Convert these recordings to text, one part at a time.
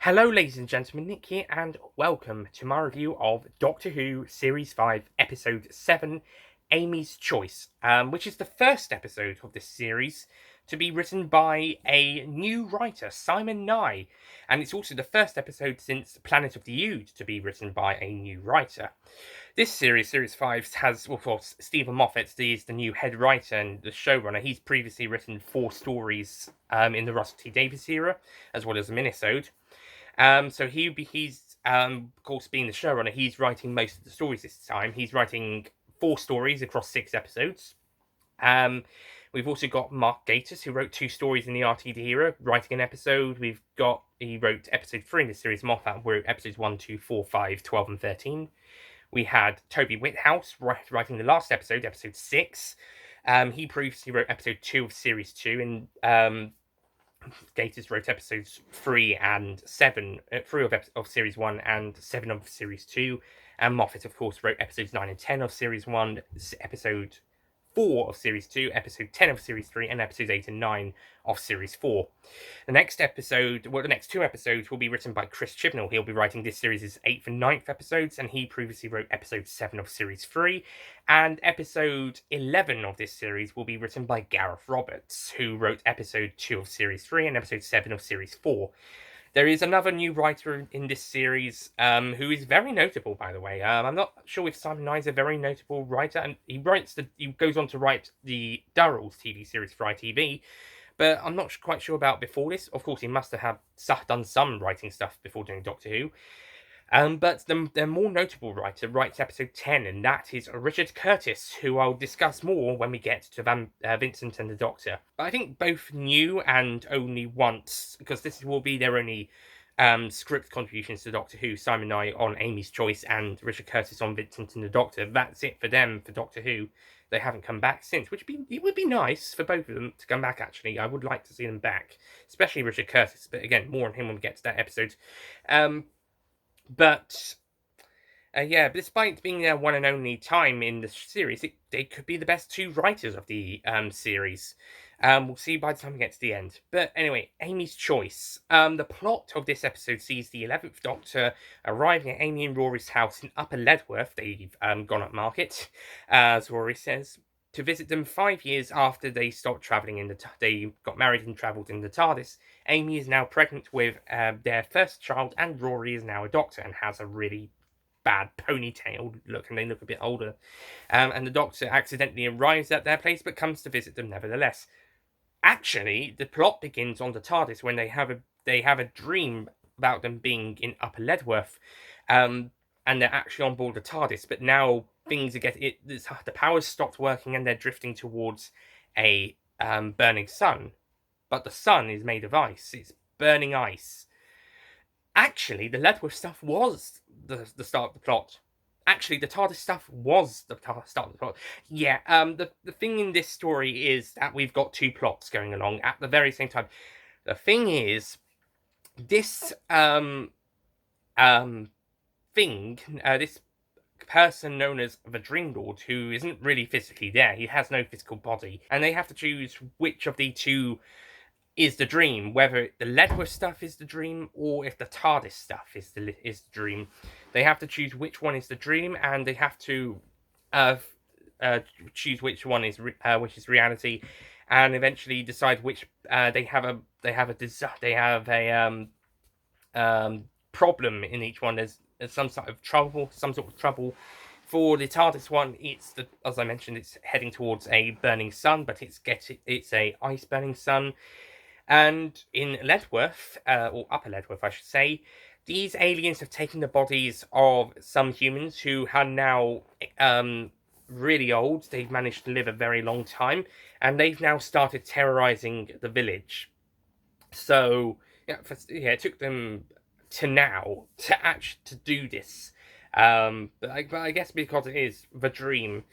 Hello, ladies and gentlemen, Nick here, and welcome to my review of Doctor Who Series 5, Episode 7, Amy's Choice, which is the first episode of this series to be written by a new writer, Simon Nye, and it's also the first episode since Planet of the Ood to be written by a new writer. This series, Series 5, has, well, of course, Stephen Moffat is the new head writer and the showrunner. He's previously written 4 stories in the Russell T Davies era, as well as a minisode. So he's of course being the showrunner, he's writing most of the stories this time. He's writing 4 stories across 6 episodes. Um, we've also got Mark Gatiss, who wrote 2 stories in the RTD era, writing an episode. He wrote episode 3 in the series. Moffat wrote episodes 1, 2, 4, 5, 12, and 13. We had Toby Whithouse writing the last episode, episode 6. He previously wrote episode 2 of series 2, and Gatiss wrote episodes 3 and 7, 3 of series 1 and 7 of series 2. And Moffat, of course, wrote episodes 9 and 10 of series 1, episode 4 of series 2, episode 10 of series 3, and episodes 8 and 9 of series 4. The next 2 episodes will be written by Chris Chibnall. He'll be writing this series' 8th and 9th episodes, and he previously wrote episode 7 of series 3. And episode 11 of this series will be written by Gareth Roberts, who wrote episode 2 of series 3 and episode 7 of series 4. There is another new writer in this series who is very notable, by the way. I'm not sure if Simon Nye is a very notable writer, and he goes on to write the Durrells TV series for ITV, but I'm not quite sure about before this. Of course, he must have done some writing stuff before doing Doctor Who. But the more notable writer writes episode 10, and that is Richard Curtis, who I'll discuss more when we get to Vincent and the Doctor. But I think both new and only once, because this will be their only script contributions to Doctor Who, Simon Nye on Amy's Choice and Richard Curtis on Vincent and the Doctor. That's it for them for Doctor Who. They haven't come back since, it would be nice for both of them to come back, actually. I would like to see them back, especially Richard Curtis, but again, more on him when we get to that episode. But yeah, despite being their one and only time in the series, they could be the best 2 writers of the series. We'll see by the time we get to the end. But anyway, Amy's Choice. The plot of this episode sees the 11th Doctor arriving at Amy and Rory's house in Upper Ledworth. They've gone up market, as Rory says, to visit them 5 years after they stopped travelling they got married and travelled in the TARDIS. Amy is now pregnant with their first child, and Rory is now a doctor and has a really bad ponytail look, and they look a bit older. And the Doctor accidentally arrives at their place, but comes to visit them nevertheless. Actually, the plot begins on the TARDIS when they have a dream about them being in Upper Ledworth, and they're actually on board the TARDIS. But now things are the power's stopped working, and they're drifting towards a burning sun. But the sun is made of ice. It's burning ice. Actually, the Ledworth stuff was the start of the plot. Actually, the TARDIS stuff was the start of the plot. Yeah, the thing in this story is that we've got 2 plots going along at the very same time. The thing is, this this person known as the Dream Lord, who isn't really physically there, he has no physical body, and they have to choose which of the 2 is the dream, whether the Ledworth stuff is the dream or if the TARDIS stuff is the dream. They have to choose which one is the dream, and they have to choose which one is which is reality, and eventually decide which they have a problem in each one. There's some sort of trouble. For the TARDIS one, as I mentioned, it's heading towards a burning sun, but it's a ice burning sun. And in Ledworth, or Upper Ledworth, I should say, these aliens have taken the bodies of some humans who are now really old. They've managed to live a very long time, and they've now started terrorizing the village. So yeah, it took them to now to do this. But I guess because it is the dream.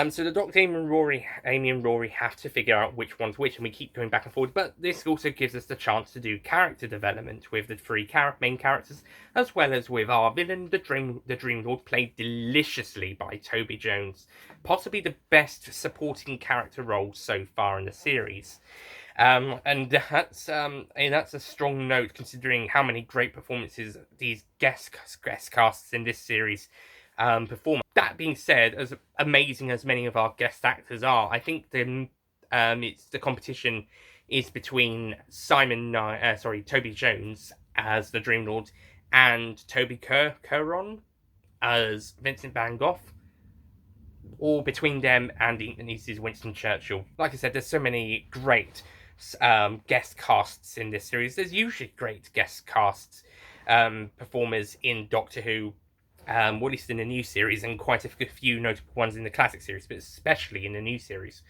So the Doctor, Amy and Rory have to figure out which one's which, and we keep going back and forth. But this also gives us the chance to do character development with the 3 main characters, as well as with our villain, the Dream Lord, played deliciously by Toby Jones, possibly the best supporting character role so far in the series. And that's a strong note considering how many great performances these guest casts in this series perform. That being said, as amazing as many of our guest actors are, I think it's the competition is between Toby Jones as the Dream Lord and Toby Curron as Vincent Van Gogh, or between them and Mrs. Winston Churchill. Like I said, there's so many great guest casts in this series. There's usually great guest casts, performers in Doctor Who, at least in the new series, and quite a few notable ones in the classic series, but especially in the new series.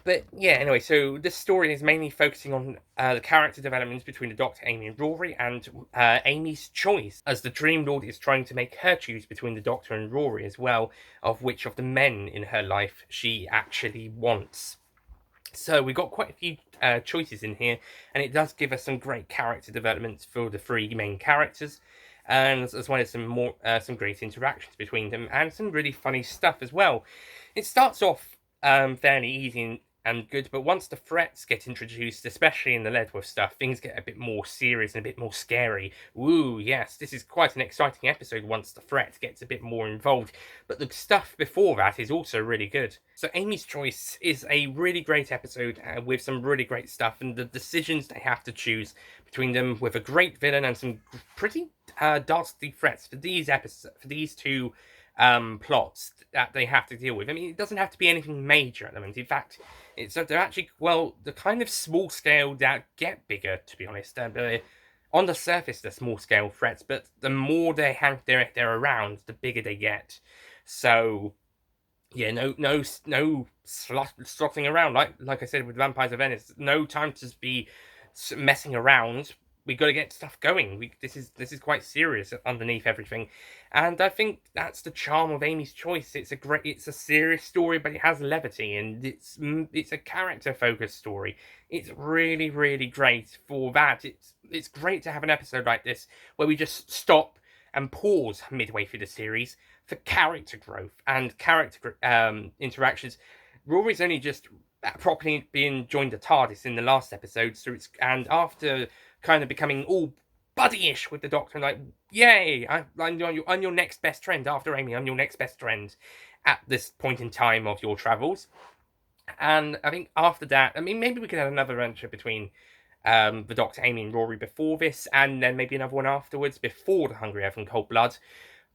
But yeah, anyway, so this story is mainly focusing on the character developments between the Doctor, Amy, and Rory, and Amy's choice, as the Dream Lord is trying to make her choose between the Doctor and Rory as well, of which of the men in her life she actually wants. So we've got quite a few choices in here, and it does give us some great character developments for the three main characters, and as well as some great interactions between them, and some really funny stuff as well. It starts off fairly easy and good, but once the threats get introduced, especially in the Ledworth stuff, things get a bit more serious and a bit more scary. Ooh, yes, this is quite an exciting episode once the threat gets a bit more involved, but the stuff before that is also really good. So Amy's Choice is a really great episode with some really great stuff, and the decisions they have to choose between them, with a great villain and some pretty dastardly threats for these two plots that they have to deal with. I mean, it doesn't have to be anything major at the moment. In fact, they're actually, well, the kind of small scale that get bigger, to be honest. On the surface, they're small scale threats, but the more they're around, the bigger they get. So yeah, no slotting around. Like I said with Vampires of Venice, no time to be messing around. We got to get stuff going. This is quite serious underneath everything, and I think that's the charm of Amy's Choice. It's a serious story, but it has levity, and it's a character focused story. It's really great for that. It's great to have an episode like this where we just stop and pause midway through the series for character growth and character interactions. Rory's only just properly been joined the TARDIS in the last episode, and after kind of becoming all buddyish with the Doctor, like, yay, I'm your next best friend after Amy. I'm your next best friend at this point in time of your travels. And I think after that, I mean, maybe we could have another adventure between the Doctor, Amy, and Rory before this, and then maybe another one afterwards before the Hungry Earth and Cold Blood.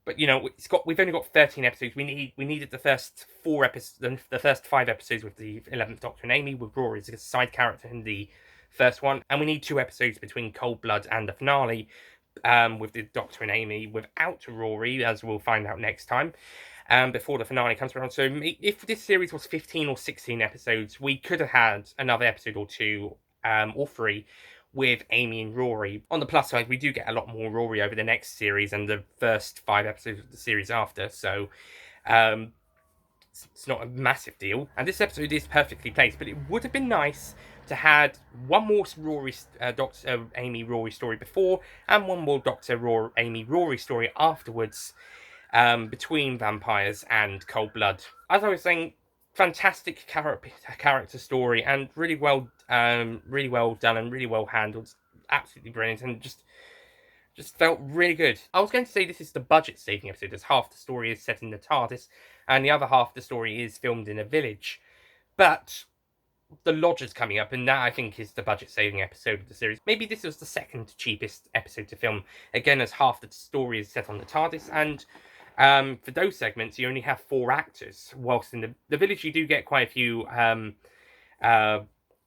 But you know, we've only got 13 episodes. We needed the first 4 episodes, the first 5 episodes with the 11th Doctor and Amy, with Rory as a side character in the first one, and we need 2 episodes between Cold Blood and the finale, with the Doctor and Amy without Rory, as we'll find out next time. Before the finale comes around. So if this series was 15 or 16 episodes, we could have had another episode or two, or three, with Amy and Rory. On the plus side, we do get a lot more Rory over the next series and the first 5 episodes of the series after, so it's not a massive deal. And this episode is perfectly placed, but it would have been nice to had one more Doctor Amy Rory story before, and one more Doctor Amy Rory story afterwards, between Vampires and Cold Blood. As I was saying, fantastic character story, and really well done and really well handled. Absolutely brilliant, and just felt really good. I was going to say this is the budget saving episode, as half the story is set in the TARDIS, and the other half of the story is filmed in a village. But the Lodger's coming up, and that I think is the budget saving episode of the series. Maybe this was the second cheapest episode to film, again, as half the story is set on the TARDIS, and for those segments you only have 4 actors, whilst in the village you do get quite a few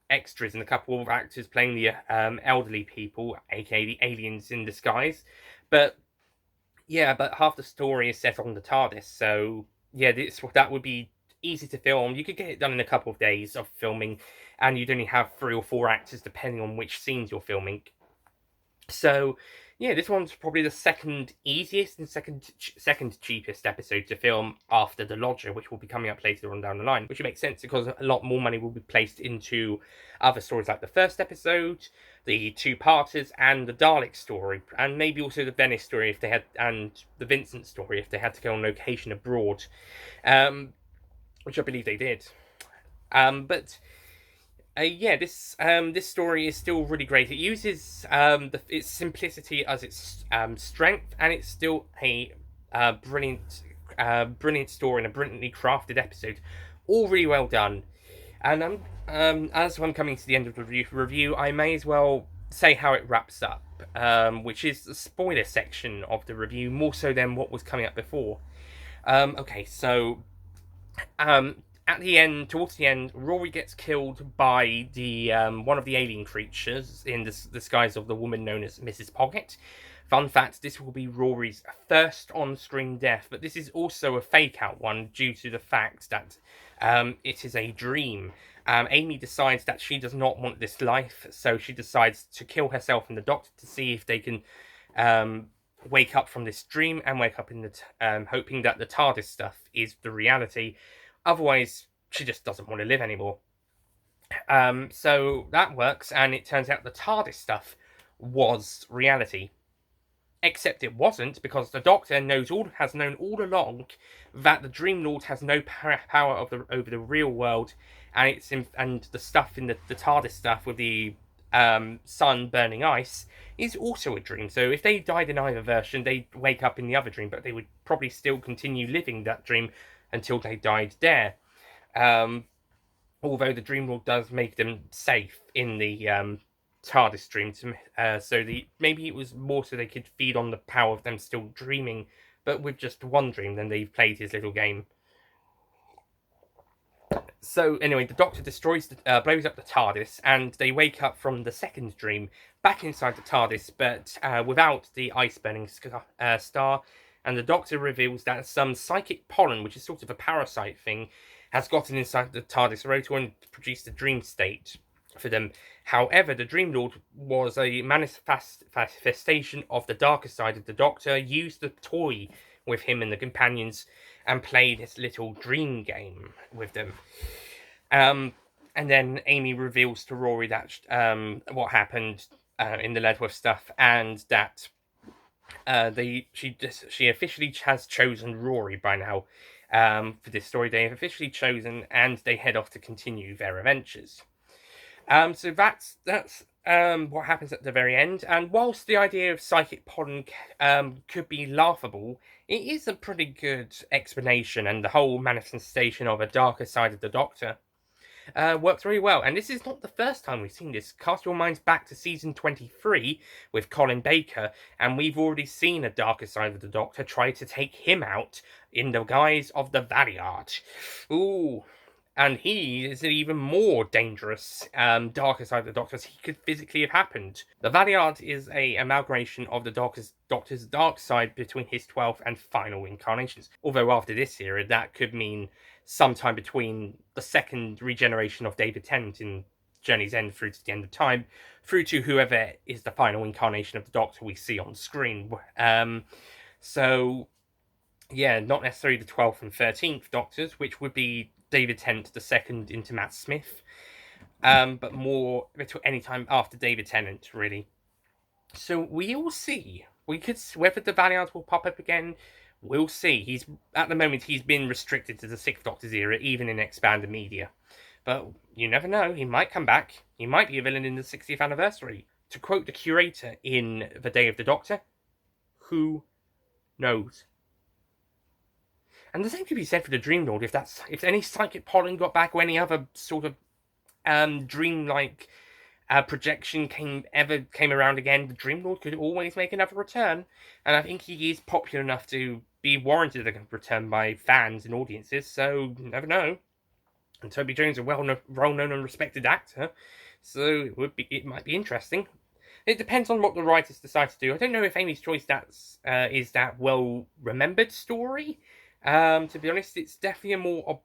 extras and a couple of actors playing the elderly people, aka the aliens in disguise. But yeah, but half the story is set on the TARDIS, so yeah, that would be easy to film. You could get it done in a couple of days of filming, and you'd only have 3 or 4 actors depending on which scenes you're filming. So yeah, this one's probably the second easiest and second cheapest episode to film after The Lodger, which will be coming up later on down the line, which makes sense because a lot more money will be placed into other stories like the first episode, the 2-parters, and the Dalek story, and maybe also the Venice story if they had, and the Vincent story if they had to go on location abroad, which I believe they did. But Yeah, this story is still really great. It uses its simplicity as its strength, and it's still a brilliant story and a brilliantly crafted episode. All really well done. And as I'm coming to the end of the review, I may as well say how it wraps up, which is the spoiler section of the review, more so than what was coming up before. Okay, so at the end, towards the end, Rory gets killed by the one of the alien creatures in the disguise of the woman known as Mrs. Pocket. Fun fact: this will be Rory's first on-screen death, but this is also a fake-out one due to the fact that it is a dream. Amy decides that she does not want this life, so she decides to kill herself and the Doctor to see if they can wake up from this dream and wake up in the hoping that the TARDIS stuff is the reality. Otherwise, she just doesn't want to live anymore. So that works, and it turns out the TARDIS stuff was reality. Except it wasn't, because the Doctor has known all along that the Dream Lord has no power over the real world, and the stuff in the TARDIS stuff with the sun burning ice is also a dream. So if they died in either version, they'd wake up in the other dream, but they would probably still continue living that dream until they died there. Although the Dream Lord does make them safe in the TARDIS dream, maybe it was more so they could feed on the power of them still dreaming, but with just one dream. Then they've played his little game. So anyway, the Doctor blows up the TARDIS, and they wake up from the second dream back inside the TARDIS, but without the ice-burning star. And the Doctor reveals that some psychic pollen, which is sort of a parasite thing, has gotten inside the TARDIS rotor and produced a dream state for them. However, the Dream Lord was a manifestation of the darker side of the Doctor, used the toy with him and the companions, and played this little dream game with them. And then Amy reveals to Rory that what happened in the Ledworth stuff, and that she officially has chosen Rory by now. For this story, they have officially chosen, and they head off to continue their adventures. So that's what happens at the very end. And whilst the idea of psychic pollen could be laughable, it is a pretty good explanation, and the whole manifestation of a darker side of the Doctor works very well. And this is not the first time we've seen this. Cast your minds back to season 23 with Colin Baker, and we've already seen a darker side of the Doctor try to take him out in the guise of the Valiant. Ooh. And he is an even more dangerous, darker side of the Doctor, as he could physically have happened. The Valiant is an amalgamation of the Doctor's dark side between his 12th and final incarnations. Although after this era, that could mean sometime between the second regeneration of David Tennant in Journey's End through to the end of time, through to whoever is the final incarnation of the Doctor we see on screen. So, yeah, not necessarily the 12th and 13th Doctors, which would be David Tennant the second into Matt Smith, but more any time after David Tennant, really. So we'll see. Whether the Valiant will pop up again, we'll see. At the moment he's been restricted to the Sixth Doctor's era, even in expanded media. But you never know, he might come back. He might be a villain in the 60th anniversary. To quote the curator in The Day of the Doctor, who knows? And the same could be said for the Dream Lord. If any psychic pollen got back, or any other sort of dreamlike projection came around again, the Dream Lord could always make another return. And I think he is popular enough to be warranted a return by fans and audiences. So you never know. And Toby Jones is a well-known and respected actor, so it might be interesting. It depends on what the writers decide to do. I don't know if Amy's Choice is that well-remembered story. To be honest, it's definitely a more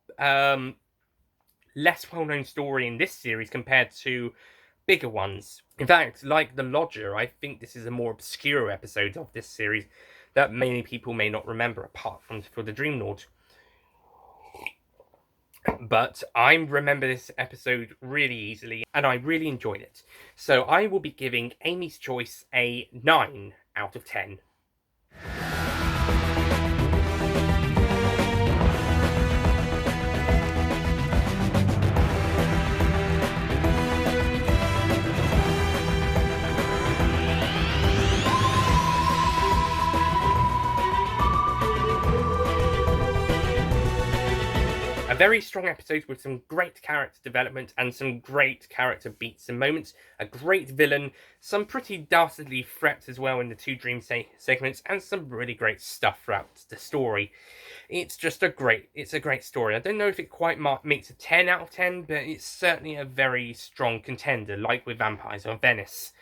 less well-known story in this series compared to bigger ones. In fact, like The Lodger, I think this is a more obscure episode of this series that many people may not remember, apart from for the Dream Lord. But I remember this episode really easily, and I really enjoyed it. So I will be giving Amy's Choice a 9 out of 10. A very strong episode with some great character development and some great character beats and moments. A great villain, some pretty dastardly threats as well in the two dream segments, and some really great stuff throughout the story. It's a great story. I don't know if it quite makes a 10 out of 10, but it's certainly a very strong contender, like with Vampires of Venice.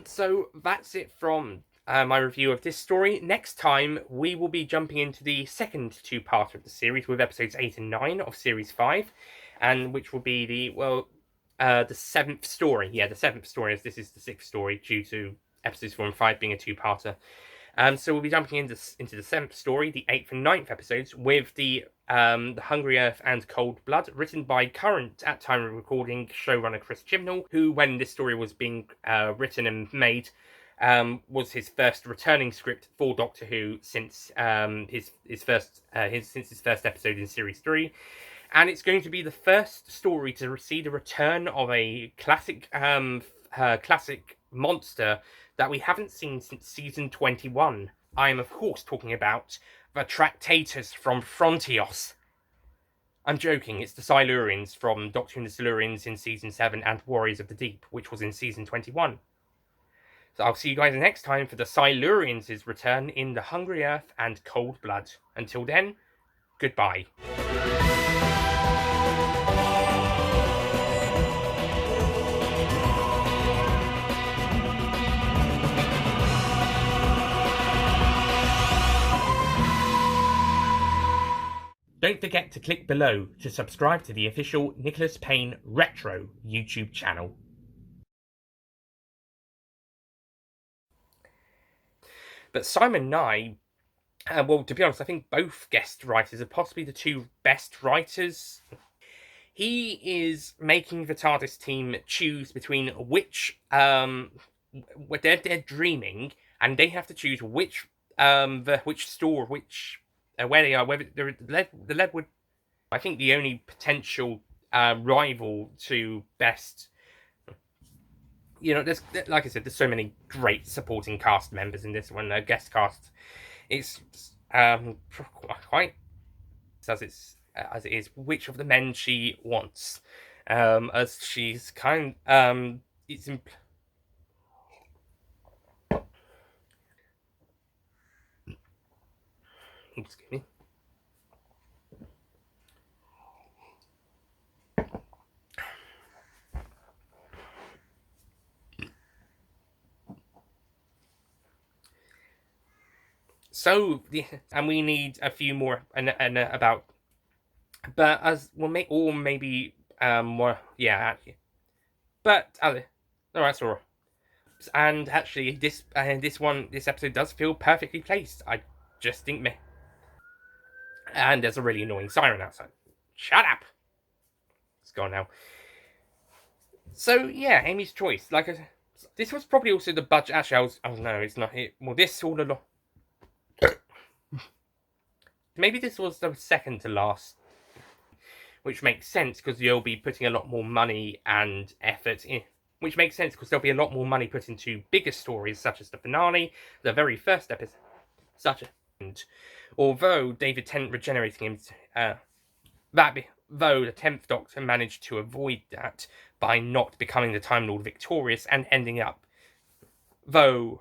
So that's it from my review of this story. Next time, we will be jumping into the second two-parter of the series with episodes 8 and 9 of Series 5, and which will be the 7th story. Yeah, the 7th story, as this is the 6th story, due to episodes 4 and 5 being a two-parter. So we'll be jumping into the 7th story, the 8th and 9th episodes, with the Hungry Earth and Cold Blood, written by current, at time of recording, showrunner Chris Chibnall, who, when this story was being written and made, was his first returning script for Doctor Who since his first episode in Series 3. And it's going to be the first story to see the return of a classic monster that we haven't seen since season 21. I am, of course, talking about the Tractators from Frontios. I'm joking, it's the Silurians from Doctor Who and the Silurians in season 7 and Warriors of the Deep, which was in season 21. So I'll see you guys next time for the Silurians' return in the Hungry Earth and Cold Blood. Until then, goodbye. Don't forget to click below to subscribe to the official Nicholas Payne Retro YouTube channel. But Simon Nye, well, to be honest, I think both guest writers are possibly the two best writers. He is making the TARDIS team choose between which they're dreaming, and they have to choose which store, where they are, whether the Leadwood. I think the only potential rival to best. There's, like I said, there's so many great supporting cast members in this one. Guest cast, it's quite as it is. Which of the men she wants, as she's it's. Excuse me. So, and we need a few more and about, but as we'll make, or maybe more, yeah, actually. But no, that's all. And actually, this episode does feel perfectly placed. I just think me. And there's a really annoying siren outside. Shut up. It's gone now. So yeah, Amy's Choice. Like this was probably also the budget. Actually, oh no, it's not it. Well, this all along. Maybe this was the second to last, which makes sense because you'll be putting a lot more money and effort in. Which makes sense because there'll be a lot more money put into bigger stories such as the finale, the very first episode, although David Tennant regenerating him, though the 10th Doctor managed to avoid that by not becoming the Time Lord victorious and ending up, though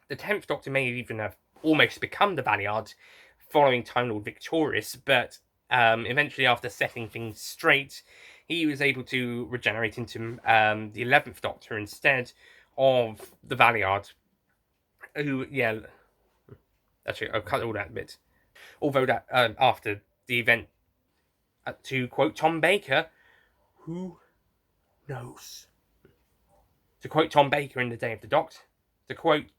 the 10th Doctor may even have almost become the Valiard following Time Lord victorious, but eventually after setting things straight, he was able to regenerate into the 11th Doctor instead of the Valiard, who, yeah, actually, I'll cut all that bit. Although that, after the event, to quote Tom Baker, who knows? To quote Tom Baker in The Day of the Doctor, to quote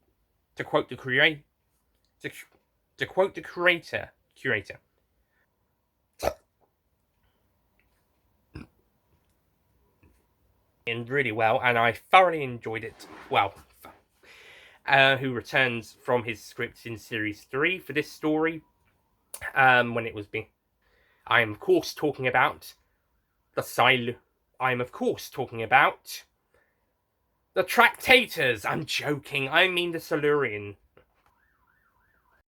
the curator, and really well, and I thoroughly enjoyed it. Well, who returns from his script in Series 3 for this story, when it was being... I am, of course, talking about the Tractators. I'm joking. I mean the Silurian.